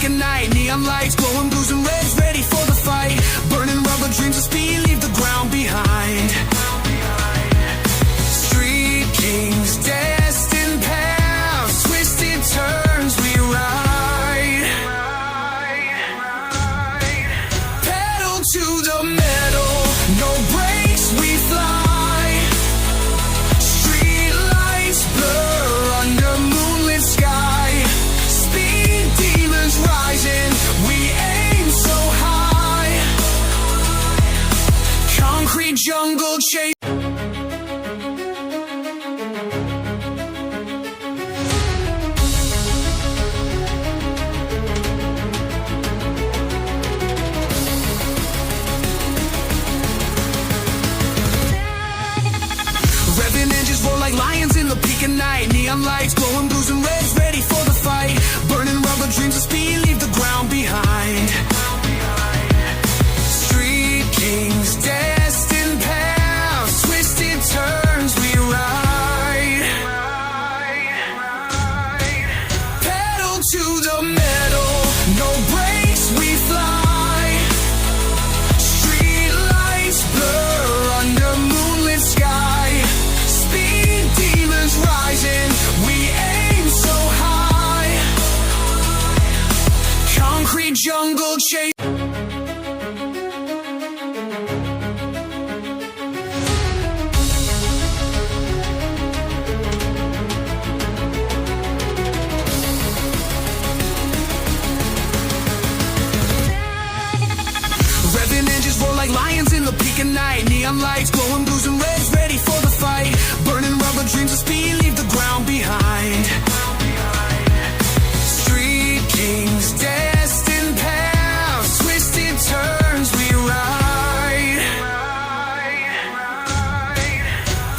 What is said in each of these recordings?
of night. Neon lights, glowing blues and reds, ready for the fight. Burning rubber dreams of speed, leave the ground behind. Street kings, destined paths, twisted turns we ride. Pedal to the metal, no brakes we fly. Street lights blur under moonlit sky. Speed demons rising, we aim so high. Concrete jungle chase. Revving engines roar like lions in the peak of night. Neon lights, glowing blues and reds, ready for the fight. Burning rubber dreams of speed, leave the ground behind. Street kings, destined paths, twisted turns we ride. Pedal to the metal, no brakes we fly. Street lights blur under moonlit sky. Speed demons rising, we aim so high. Concrete jungle chase. Revving engines roar like lions in the peak of night. Neon lights, glowing blues and reds, ready for the fight. Burning rubber dreams of speed, leave the ground behind. Street kings, destined paths, twisted turns we ride.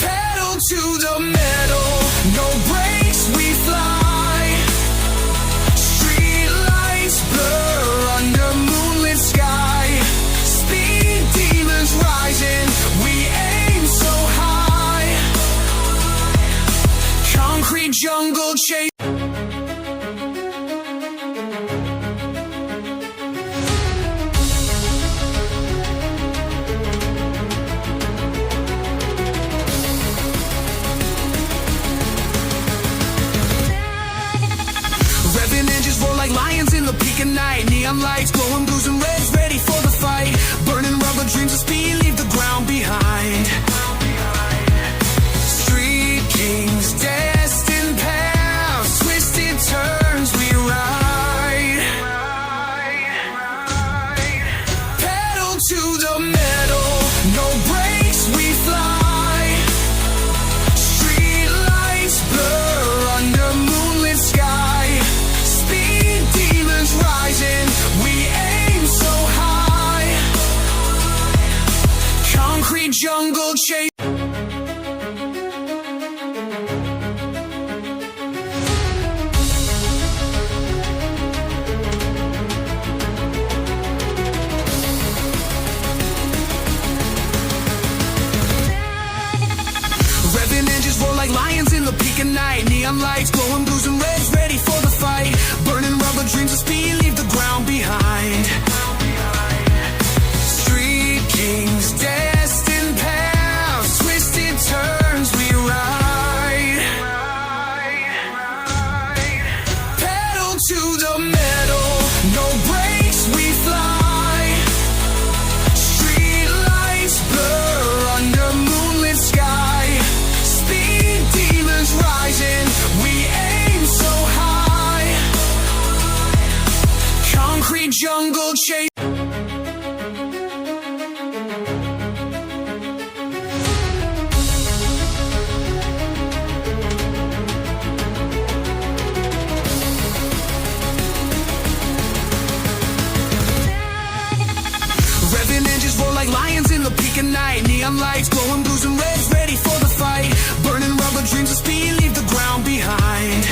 Pedal to the metal, no brakes we fly. Street lights blur under moonlit sky. Speed demons rising, we aim so high. Concrete jungle chase. Revving engines roar like lions in the peak of night. Neon lights, glowing blues and reds, ready for the fight. Burning rubber dreams of speed, leave the ground behind. Street kings, destined paths, twisted turns we ride. Pedal to the metal, no brakes we fly. Street lights blur under moonlit sky. Speed demons rising, we aim so high. Concrete jungle chase. Revving engines roar like lions in the peak of night. Neon lights, glowing blues and reds, ready for the fight. Burning rubber dreams of speed, leave the ground behind. Street kings, destined paths, twisted turns we ride. Pedal to the metal, no brakes we fly. Street lights blur under moonlit sky. Speed demons rising, we aim so high. Concrete jungle chase. Revving engines roar like lions in the peak of night. Neon lights, glowing blues and reds, ready for the fight. Burning rubber dreams of speed, leave the ground behind.